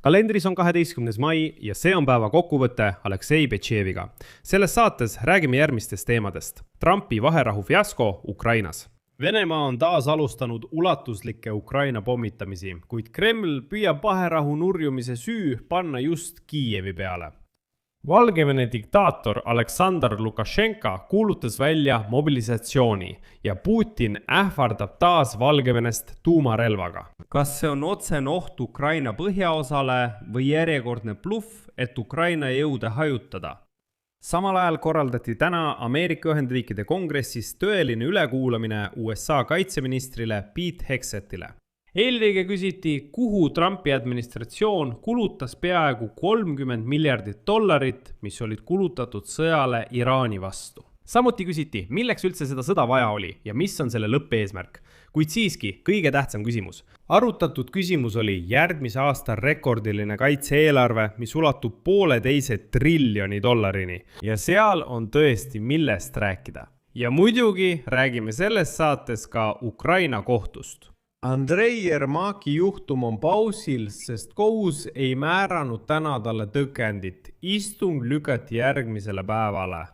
Kalendris on 12. mai ja see on päeva kokkuvõte Aleksei Betševiga. Selles saates räägime järgmistest teemadest. Trumpi vaherahu fiasko Ukrainas. Venemaa on taas alustanud ulatuslikke Ukraina pommitamisi, kuid Kreml püüab vaherahu nurjumise süü panna just Kiievi peale. Valgevene diktaator Aleksandr Lukašenka kuulutas välja mobilisatsiooni ja Putin ähvardab taas Valgevenest tuumarelvaga. Kas see on otsene oht Ukraina põhjaosale või järjekordne bluff, et Ukraina jõude hajutada? Samal ajal korraldati täna Ameerika Ühendriikide kongressis tõeline ülekuulamine USA kaitseministrile Pete Hexetile. Eelkõige küsiti, kuhu Trumpi administratsioon kulutas peaaegu $30 miljardit, mis olid kulutatud sõjale Iraani vastu. Samuti küsiti, milleks üldse seda sõda vaja oli ja mis on selle lõppeesmärk. Kuid siiski kõige tähtsam küsimus. Arutatud küsimus oli järgmise aasta rekordiline kaitse-eelarve, mis ulatub $1,5 triljoni. Ja seal on tõesti millest rääkida. Ja muidugi räägime selles saates ka Ukraina kohtust. Andrei Yermaki juhtum on pausil, sest kohus ei määranud täna talle tõkendit. Istung lükati järgmisele päevale.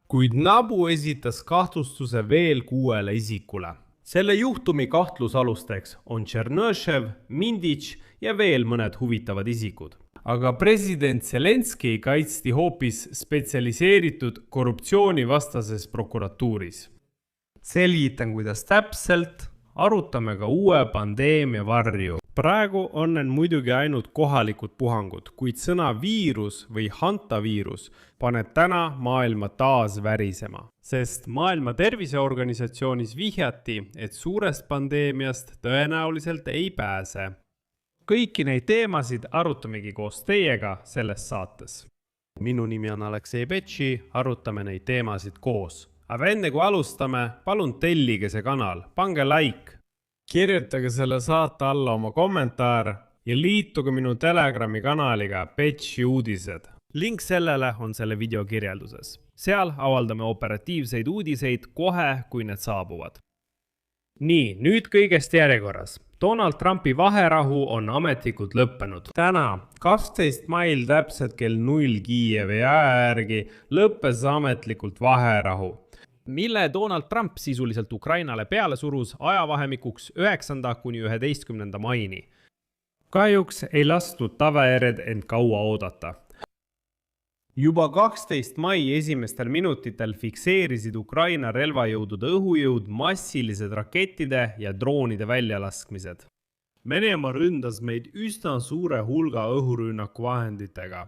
Kuid NABU esitas kahtlustuse veel 6 isikule. Selle juhtumi kahtlusalusteks on Tšernõšev, Minditš ja veel mõned huvitavad isikud. Aga president Zelenski kaitsti hoopis spetsialiseeritud korruptsioonivastases prokuratuuris. Selgitan, kuidas täpselt. Arutame ka uue pandeemia varju. Praegu on need muidugi ainult kohalikud puhangud, kuid sõna viirus või hantaviirus paneb täna maailma taas värisema. Sest Maailma Terviseorganisatsioonis vihjati, et suurest pandeemiast tõenäoliselt ei pääse. Kõiki neid teemasid arutamegi koos teiega selles saates. Minu nimi on Aleksei Betši, arutame neid teemasid koos. Aga enne kui alustame, palun tellige see kanal, pange like. Kirjutage selle saate alla oma kommentaar ja liituge minu Telegrami kanaliga Betši uudised. Link sellele on selle video kirjelduses. Seal avaldame operatiivseid uudiseid kohe, kui need saabuvad. Nii, nüüd kõigest järjekorras. Donald Trumpi vaherahu on ametlikult lõppenud. Täna, 12. mail täpselt kell 0 Kiievi aja järgi lõppes ametlikult vaherahu, mille Donald Trump sisuliselt Ukrainale peale surus ajavahemikuks 9. kuni 11. maini. Kahjuks ei lastud tavaered end kaua oodata. Juba 12. mai esimestel minutitel fikseerisid Ukraina relvajõudude õhujõud massilised rakettide ja droonide väljalaskmised. Venemaa ründas meid üsna suure hulga õhurünnaku vahenditega.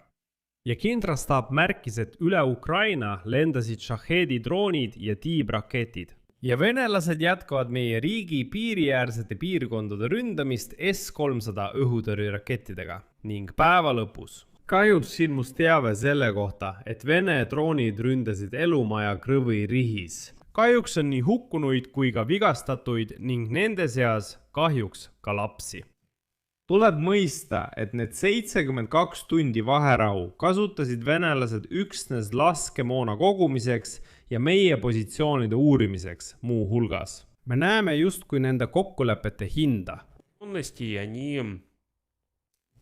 Ja kindrastaap märkis, et üle Ukraina lendasid Shahedi droonid ja tiibraketid. Ja venelased jätkavad meie riigi piiriäärsete piirkondade ründamist S-300 õhutõrjerakettidega ning päeva lõpus. Kahjuks ilmus teave selle kohta, et Vene droonid ründasid elumaja Krõvi Rihis. Kahjuks on nii hukkunuid kui ka vigastatuid ning nende seas kahjuks ka lapsi. Tuleb mõista, et need 72 tundi vaherahu kasutasid venelased üksnes laskemoona kogumiseks ja meie positsioonide uurimiseks muu hulgas. Me näeme justkui nende kokkulepete hinda.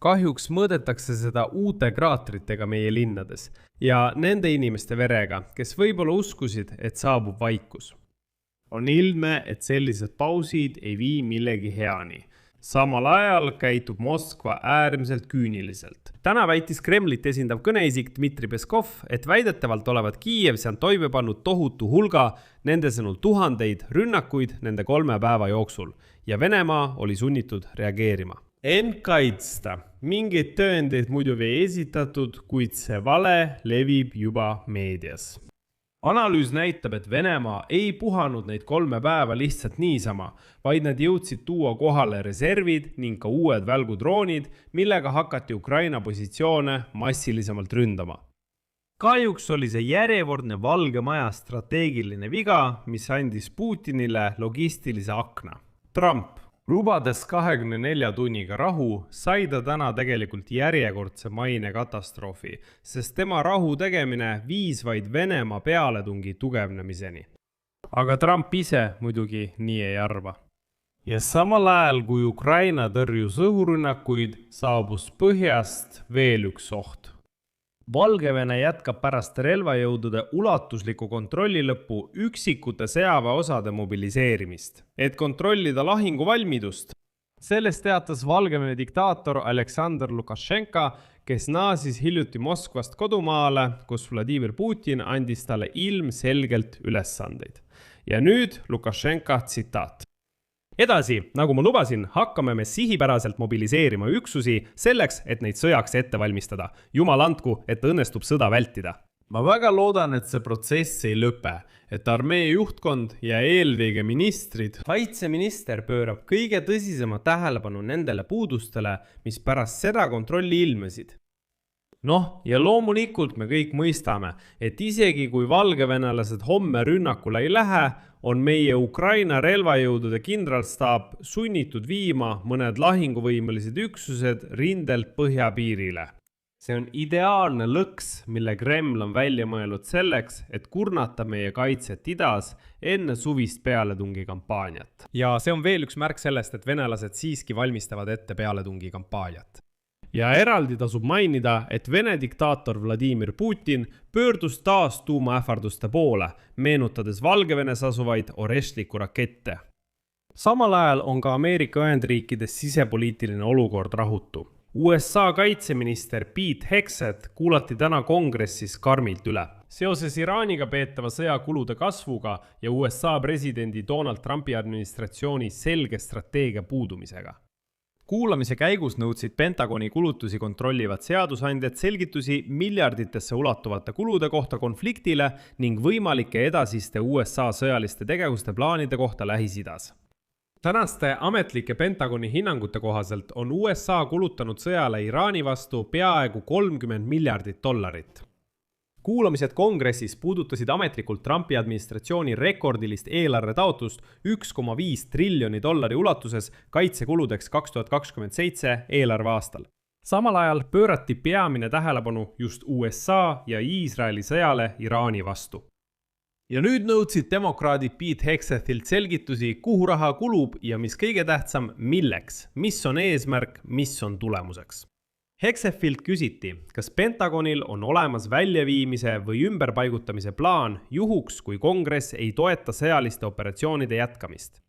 Kahjuks mõõdetakse seda uute kraatritega meie linnades ja nende inimeste verega, kes võib-olla uskusid, et saabub vaikus. On ilme, et sellised pausid ei vii millegi heani. Samal ajal käitub Moskva äärmiselt küüniliselt. Täna väitis Kremlit esindav kõneisik Dmitri Peskov, et väidetavalt olevat Kiiev seal toime pannud tohutu hulga, nende sõnul tuhandeid rünnakuid nende 3 päeva jooksul ja Venemaa oli sunnitud reageerima. End kaitsta. Mingeid tõendeid muidu ei esitatud, kuid see vale levib juba meedias. Analüüs näitab, et Venemaa ei puhanud neid 3 päeva lihtsalt niisama, vaid nad jõudsid tuua kohale reservid ning ka uued välgudroonid, millega hakati Ukraina positsioone massilisemalt ründama. Kahjuks oli see järjekordne Valge Maja strateegiline viga, mis andis Putinile logistilise akna. Trump. Lubades 24 tunniga rahu, sai ta täna tegelikult järjekordse maine katastroofi, sest tema rahu tegemine viis vaid Venemaa pealetungi tugevnemiseni. Aga Trump ise muidugi nii ei arva. ja samal ajal, kui Ukraina tõrjus õhurünnakuid, saabus põhjast veel üks oht. Valgevene jätkab pärast relvajõudude ulatusliku kontrolli lõppu üksikute sõjaväeosade mobiliseerimist, et kontrollida lahinguvalmidust. Sellest teatas Valgevene diktaator Aleksandr Lukašenka, kes naasis hiljuti Moskvast kodumaale, kus Vladimir Putin andis talle ilmselgelt ülesandeid. Ja nüüd Lukašenka tsitaat. Edasi, nagu ma lubasin, hakkame me sihipäraselt mobiliseerima üksusi selleks, et neid sõjaks ette valmistada. Jumal andku, et õnnestub sõda vältida. Ma väga loodan, et see protsess ei lõpe, et armee juhtkond ja eelkõige ministrid. Kaitseminister pöörab kõige tõsisema tähelepanu nendele puudustele, mis pärast seda kontrolli ilmesid. Ja loomulikult me kõik mõistame, et isegi kui valgevenelased homme rünnakule ei lähe, on meie Ukraina relvajõudude kindralstaap sunnitud viima mõned lahinguvõimelised üksused rindelt põhjapiirile. See on ideaalne lõks, mille Kreml on välja mõelnud selleks, et kurnata meie kaitset idas enne suvist pealetungi kampaaniat. Ja see on veel üks märk sellest, et venelased siiski valmistavad ette pealetungi kampaaniat. Ja eraldi tasub mainida, et Vene diktaator Vladimir Putin pöördus taas tuumaähvarduste poole, meenutades Valgevenes asuvaid Oreshliku rakette. Samal ajal on ka Ameerika Ühendriikides sisepoliitiline olukord rahutu. USA kaitseminister Pete Hegseth kuulati täna kongressis karmilt üle. Seoses Iraaniga peetava sõjakulude kasvuga ja USA presidendi Donald Trumpi administratsiooni selge strateegia puudumisega. Kuulamise käigus nõudsid Pentagoni kulutusi kontrollivad seadusandjad selgitusi miljarditesse ulatuvate kulude kohta konfliktile ning võimalike edasiste USA sõjaliste tegevuste plaanide kohta Lähis-Idas. Tänaste ametlike Pentagoni hinnangute kohaselt on USA kulutanud sõjale Iraani vastu peaaegu $30 miljardit. Kuulamised kongressis puudutasid ametlikult Trumpi administratsiooni rekordilist eelarvetaotlust $1,5 triljoni ulatuses kaitsekuludeks 2027 eelarveaastal. Samal ajal pöörati peamine tähelepanu just USA ja Iisraeli sõjale Iraani vastu. Ja nüüd nõudsid demokraadid Pete Hegsethilt selgitusi, kuhu raha kulub ja mis kõige tähtsam, milleks, mis on eesmärk, mis on tulemuseks. Hegsethilt küsiti, kas Pentagonil on olemas väljaviimise või ümberpaigutamise plaan juhuks, kui kongress ei toeta sõjaliste operatsioonide jätkamist.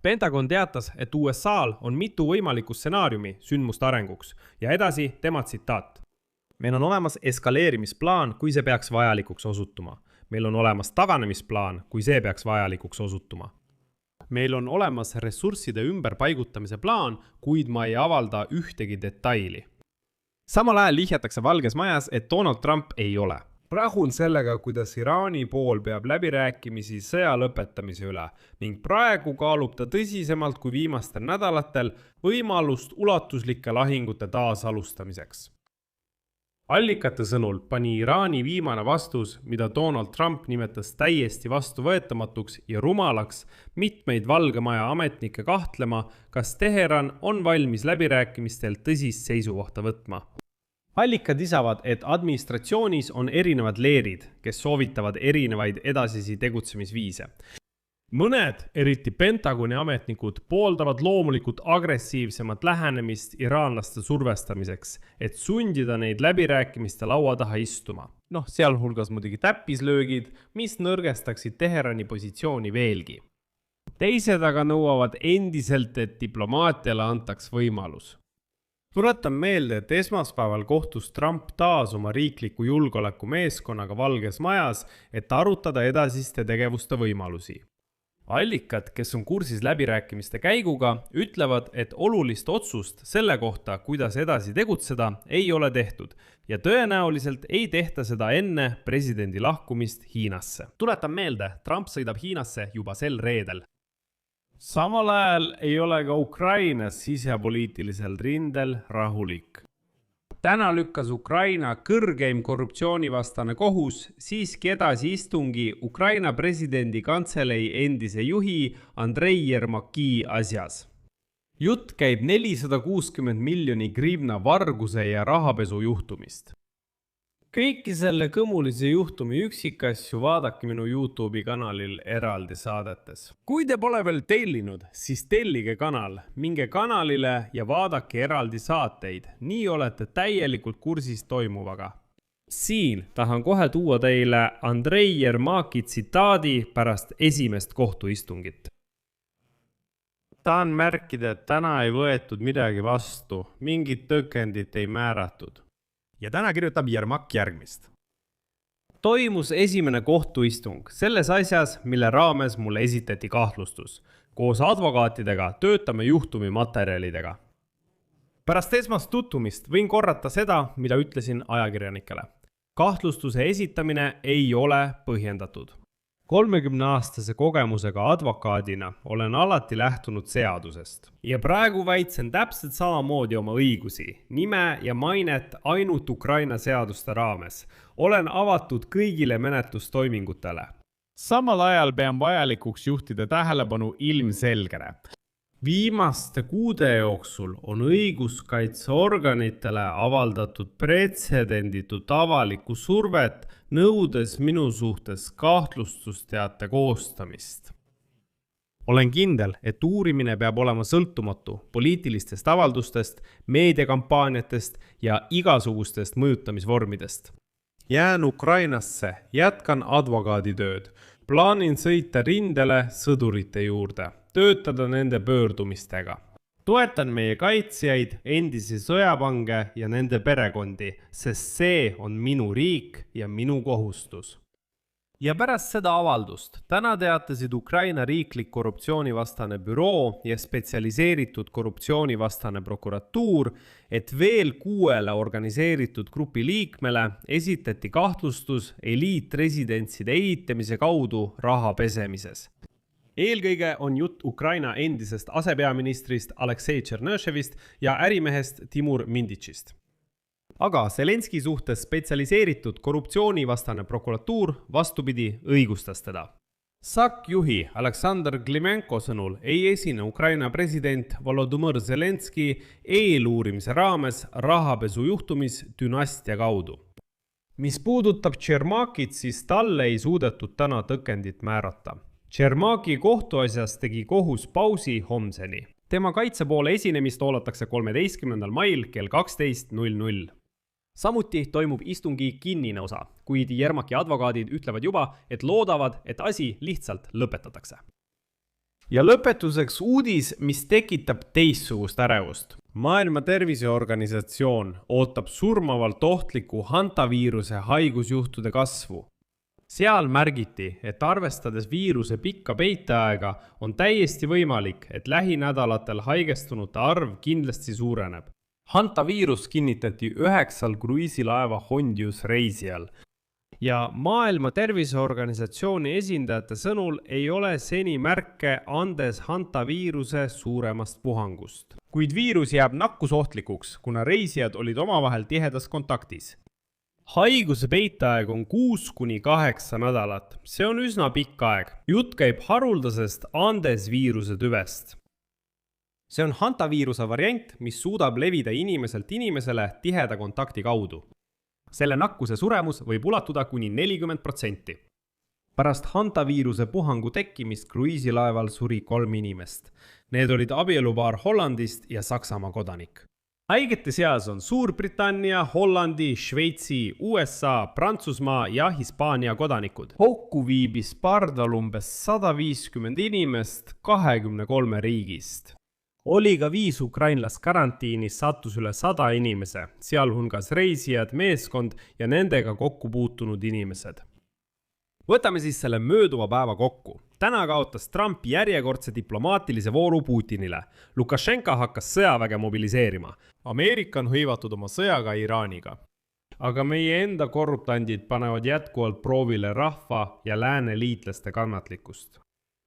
Pentagon teatas, et USA'l on mitu võimalikku stsenaariumi sündmuste arenguks ja edasi tema tsitaat. Meil on olemas eskaleerimisplaan, kui see peaks vajalikuks osutuma. Meil on olemas taganemisplaan, kui see peaks vajalikuks osutuma. Meil on olemas ressursside ümberpaigutamise plaan, kuid ma ei avalda ühtegi detaili. Samal ajal lihjatakse Valges Majas, et Donald Trump ei ole. Rahun sellega, kuidas Iraani pool peab läbirääkimisi sõja lõpetamise üle ning praegu kaalub ta tõsisemalt kui viimastel nädalatel võimalust ulatuslike lahingute taasalustamiseks. Allikate sõnul pani Iraani viimane vastus, mida Donald Trump nimetas täiesti vastuvõetamatuks ja rumalaks, mitmeid Valge Maja ametnikke kahtlema, kas Teheran on valmis läbirääkimistel tõsist seisukohta võtma. Allikad lisavad, et administratsioonis on erinevad leerid, kes soovitavad erinevaid edasisi tegutsemisviise. Mõned, eriti Pentagoni ametnikud, pooldavad loomulikult agressiivsemat lähenemist iraanlaste survestamiseks, et sundida neid läbirääkimiste laua taha istuma. Sealhulgas muidugi täppislöögid, mis nõrgestaksid Teherani positsiooni veelgi. Teised aga nõuavad endiselt, et diplomaatiale antaks võimalus. Tuletan meelde, et esmaspäeval kohtus Trump taas oma riikliku julgeoleku meeskonnaga Valges Majas, et arutada edasiste tegevuste võimalusi. Allikad, kes on kursis läbirääkimiste käiguga, ütlevad, et olulist otsust selle kohta, kuidas edasi tegutseda, ei ole tehtud ja tõenäoliselt ei tehta seda enne presidendi lahkumist Hiinasse. Tuletan meelde, Trump sõidab Hiinasse juba sel reedel. Samal ajal ei ole ka Ukrainas sisepoliitilisel rindel rahulik. Täna lükkas Ukraina kõrgeim korruptsioonivastane kohus siiski edasi istungi Ukraina presidendi kantselei endise juhi Andrei Yermaki asjas. Jutt käib 460 miljoni grivna varguse ja rahapesu juhtumist. Kõiki selle kõmulise juhtumi üksikasju vaadake minu YouTube'i kanalil eraldi saadetes. Kui te pole veel tellinud, siis tellige kanal, minge kanalile ja vaadake eraldi saateid, nii olete täielikult kursis toimuvaga. Siin tahan kohe tuua teile Andrei Yermaki tsitaadi pärast esimest kohtuistungit. Tahan märkida, et täna ei võetud midagi vastu, mingit tõkendit ei määratud. Ja täna kirjutab Yermak järgmist. Toimus esimene kohtuistung selles asjas, mille raames mulle esitati kahtlustus. Koos advokaatidega töötame juhtumi materjalidega. Pärast esmast tutvumist võin korrata seda, mida ütlesin ajakirjanikele. Kahtlustuse esitamine ei ole põhjendatud. 30-aastase kogemusega advokaadina olen alati lähtunud seadusest. Ja praegu väitsen täpselt samamoodi oma õigusi, nime ja mainet ainult Ukraina seaduste raames. Olen avatud kõigile menetlustoimingutele. Samal ajal pean vajalikuks juhtida tähelepanu ilmselgele. Viimaste kuude jooksul on õiguskaitseorganitele avaldatud pretsedenditut avalikku survet, nõudes minu suhtes kahtlustusteate koostamist. Olen kindel, et uurimine peab olema sõltumatu poliitilistest avaldustest, meediakampaaniatest ja igasugustest mõjutamisvormidest. Jään Ukrainasse, jätkan advokaaditööd, plaanin sõita rindele sõdurite juurde, töötada nende pöördumistega. Toetan meie kaitsjaid, endisi sõjavange ja nende perekondi, sest see on minu riik ja minu kohustus. Ja pärast seda avaldust täna teatasid Ukraina riiklik korruptsioonivastane büroo ja spetsialiseeritud korruptsioonivastane prokuratuur, et veel 6 organiseeritud grupi liikmele esitati kahtlustus eliitresidentside ehitamise kaudu raha pesemises. Eelkõige on jutt Ukraina endisest asepeaministrist Aleksei Tšernõševist ja ärimehest Timur Minditšist. Aga Zelenski suhtes spetsialiseeritud korruptsioonivastane prokuratuur vastupidi õigustas teda. SAK juhi Aleksandr Klimenko sõnul ei esine Ukraina president Volodõmõr Zelenski eeluurimise raames rahapesu juhtumis dünastia kaudu. Mis puudutab Tšermakit, siis talle ei suudetud täna tõkendit määrata. Tšermaki kohtuasjas tegi kohus pausi homseni. Tema kaitse poole esinemist oodatakse 13. mail kell 12:00. Samuti toimub istungi kinnine osa, kuid Yermaki advokaadid ütlevad juba, et loodavad, et asi lihtsalt lõpetatakse. Ja lõpetuseks uudis, mis tekitab teistsugust ärevust. Maailma Terviseorganisatsioon ootab surmavalt ohtliku hantaviiruse haigusjuhtude kasvu. Seal märgiti, et arvestades viiruse pikka peiteaega on täiesti võimalik, et lähinädalatel haigestunute arv kindlasti suureneb. Hantaviirus kinnitati 9 kruiisilaeva Hondius reisijal. Ja Maailma Terviseorganisatsiooni esindajate sõnul ei ole seni märke andes hantaviiruse suuremast puhangust. Kuid viirus jääb nakkusohtlikuks, kuna reisijad olid omavahel tihedas kontaktis. Haiguse peiteaeg on 6–8 nädalat. See on üsna pikk aeg. Jutt käib haruldasest Andes viiruse tüvest. See on hantaviiruse variant, mis suudab levida inimeselt inimesele tiheda kontakti kaudu. Selle nakkuse suremus võib ulatuda kuni 40%. Pärast hantaviiruse puhangu tekkimist kruiisilaeval suri 3 inimest. Need olid abielupaar Hollandist ja Saksamaa kodanik. Haigete seas on Suurbritannia, Hollandi, Šveitsi, USA, Prantsusmaa ja Hispaania kodanikud. Kokku viibis pardal umbes 150 inimest 23 riigist. Oli ka 5 ukrainlast karantiinis, sattus üle 100 inimese, sealhulgas reisijad, meeskond ja nendega kokku puutunud inimesed. Võtame siis selle mööduva päeva kokku. Täna kaotas Trump järjekordse diplomaatilise vooru Putinile. Lukašenka hakkas sõjaväge mobiliseerima. Ameerika on hõivatud oma sõjaga Iraaniga. Aga meie enda korruptandid panevad jätkuvalt proovile rahva ja lääne liitlaste kannatlikkust.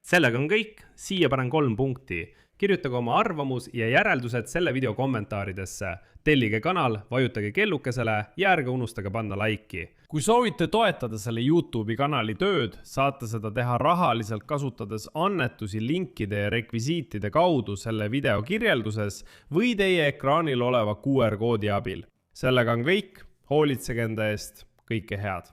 Sellega on kõik. Siia panen 3 punkti. Kirjutage oma arvamus ja järeldused selle video kommentaaridesse. Tellige kanal, vajutage kellukesele ja ärge unustage panna laiki. Kui soovite toetada selle YouTube'i kanali tööd, saate seda teha rahaliselt kasutades annetusi linkide ja rekvisiitide kaudu selle video kirjelduses või teie ekraanil oleva QR-koodi abil. Sellega on kõik. Hoolitsege enda eest. kõike head!